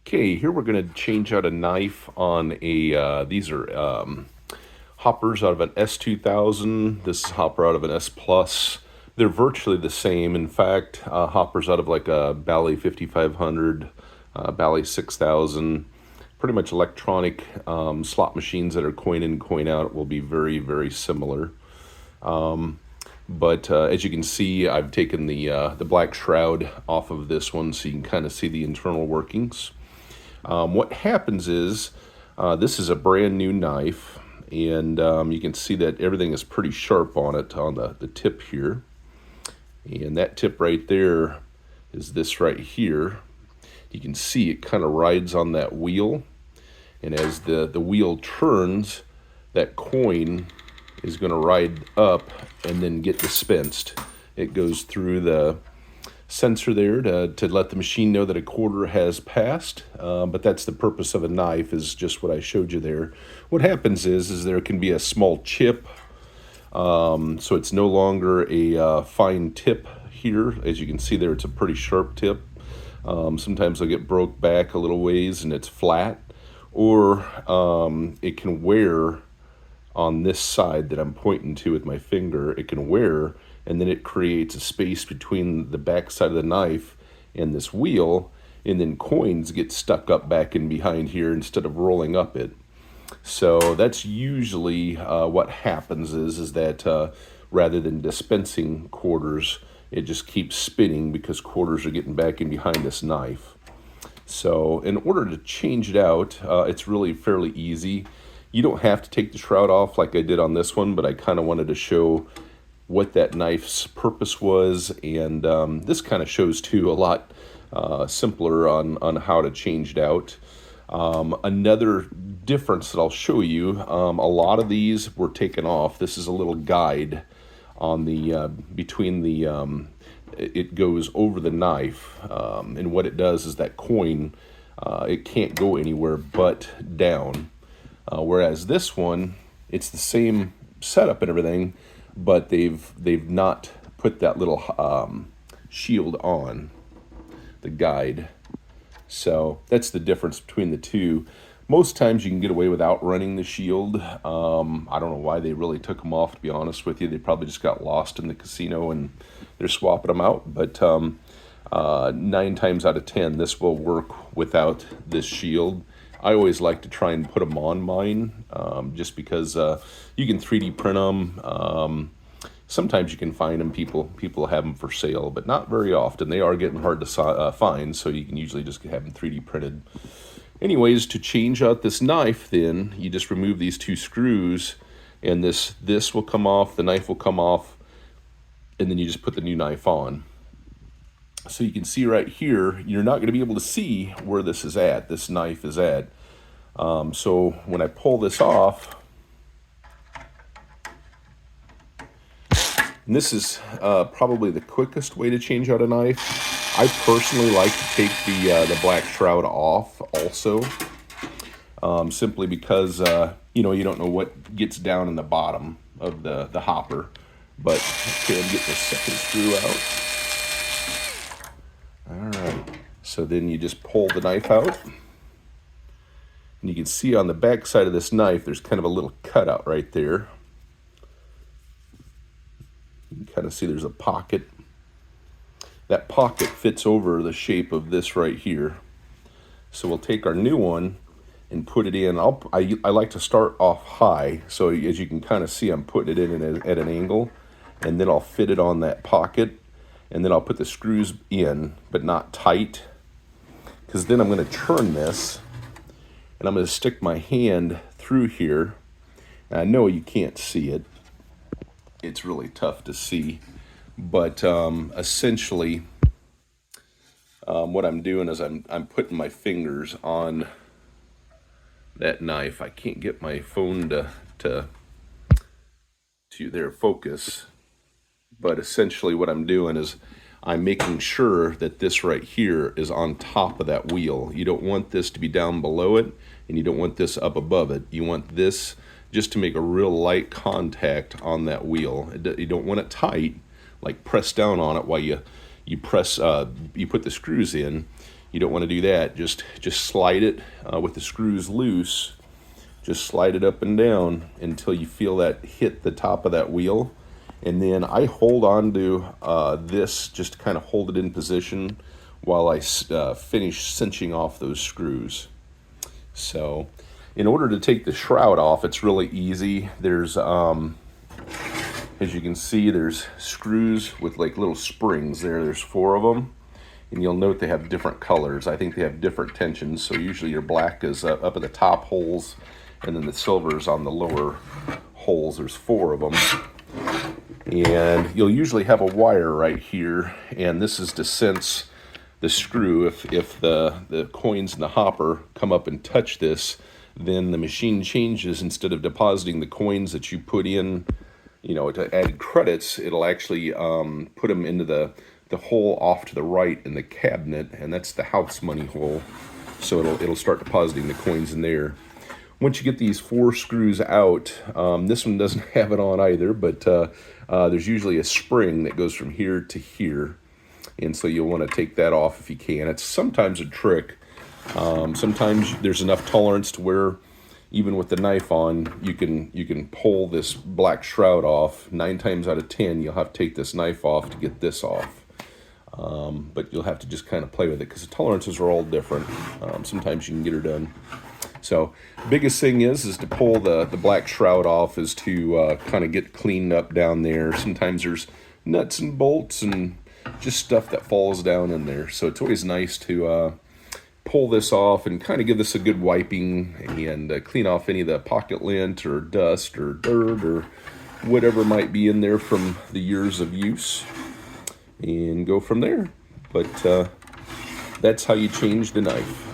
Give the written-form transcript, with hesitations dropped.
Okay, here we're going to change out a knife on these are hoppers out of an S2000. This is hopper out of an S Plus. They're virtually the same. In fact, hoppers out of like a Bally 5500, Bally 6000, pretty much electronic slot machines that are coin in, coin out will be very, very similar. But as you can see, I've taken the black shroud off of this one so you can kind of see the internal workings. What happens is this is a brand new knife, and you can see that everything is pretty sharp on it on the tip here. And that tip right there is this right here. You can see it kind of rides on that wheel, and as the wheel turns, that coin is going to ride up and then get dispensed. It goes through the sensor there to let the machine know that a quarter has passed, but that's the purpose of a knife, is just what I showed you there. What happens is there can be a small chip, so it's no longer a fine tip here. As you can see there, it's a pretty sharp tip. Sometimes they'll get broke back a little ways and it's flat, or it can wear on this side that I'm pointing to with my finger. It can wear, and then it creates a space between the back side of the knife and this wheel, and then coins get stuck up back in behind here instead of rolling up it. So that's usually what happens is that rather than dispensing quarters, it just keeps spinning because quarters are getting back in behind this knife. So in order to change it out, it's really fairly easy. You don't have to take the shroud off like I did on this one, but I kind of wanted to show what that knife's purpose was, and this kind of shows too a lot simpler on how to change it out. Another difference that I'll show you, a lot of these were taken off. This is a little guide on the between the it goes over the knife, and what it does is that coin it can't go anywhere but down. Whereas this one, it's the same setup and everything, but they've not put that little shield on the guide. So that's the difference between the two. Most times you can get away without running the shield. I don't know why they really took them off, to be honest with you. They probably just got lost in the casino and they're swapping them out. But 9 times out of 10, this will work without this shield. I always like to try and put them on mine, just because you can 3D print them. Sometimes you can find them. People have them for sale, but not very often. They are getting hard to find, so you can usually just have them 3D printed. Anyways, to change out this knife, then you just remove these 2 screws, and this will come off. The knife will come off, and then you just put the new knife on. So you can see right here, you're not going to be able to see where this is at, this knife is at. So when I pull this off, and this is probably the quickest way to change out a knife. I personally like to take the black shroud off also, simply because you don't know what gets down in the bottom of the hopper. But okay, I'm getting the second screw out. Alright, so then you just pull the knife out, and you can see on the back side of this knife there's kind of a little cutout right there. You can kind of see there's a pocket. That pocket fits over the shape of this right here. So we'll take our new one and put it in. I like to start off high, so as you can kind of see, I'm putting it in at an angle, and then I'll fit it on that pocket. And then I'll put the screws in, but not tight, because then I'm going to turn this, and I'm going to stick my hand through here. And I know you can't see it. It's really tough to see. But essentially, what I'm doing is I'm putting my fingers on that knife. I can't get my phone to their focus. But essentially what I'm doing is I'm making sure that this right here is on top of that wheel. You don't want this to be down below it, and you don't want this up above it. You want this just to make a real light contact on that wheel. You don't want it tight, like press down on it while you put the screws in. You don't want to do that. Just slide it with the screws loose. Just slide it up and down until you feel that hit the top of that wheel. And then I hold on to this just to kind of hold it in position while I finish cinching off those screws. So in order to take the shroud off, it's really easy. There's, as you can see, there's screws with like little springs there. There's 4 of them. And you'll note they have different colors. I think they have different tensions. So usually your black is up at the top holes, and then the silver is on the lower holes. There's 4 of them. And you'll usually have a wire right here, and this is to sense the screw. If the coins in the hopper come up and touch this, then the machine changes. Instead of depositing the coins that you put in, to add credits, it'll actually put them into the hole off to the right in the cabinet, and that's the house money hole. So it'll start depositing the coins in there. Once you get these 4 screws out, this one doesn't have it on either, but there's usually a spring that goes from here to here, and so you'll want to take that off if you can. It's sometimes a trick. Sometimes there's enough tolerance to where even with the knife on, you can pull this black shroud off. 9 times out of 10, you'll have to take this knife off to get this off. But you'll have to just kind of play with it because the tolerances are all different. Sometimes you can get her done. So biggest thing is to pull the black shroud off, is to kind of get cleaned up down there. Sometimes there's nuts and bolts and just stuff that falls down in there. So it's always nice to pull this off and kind of give this a good wiping and clean off any of the pocket lint or dust or dirt or whatever might be in there from the years of use, and go from there. But that's how you change the knife.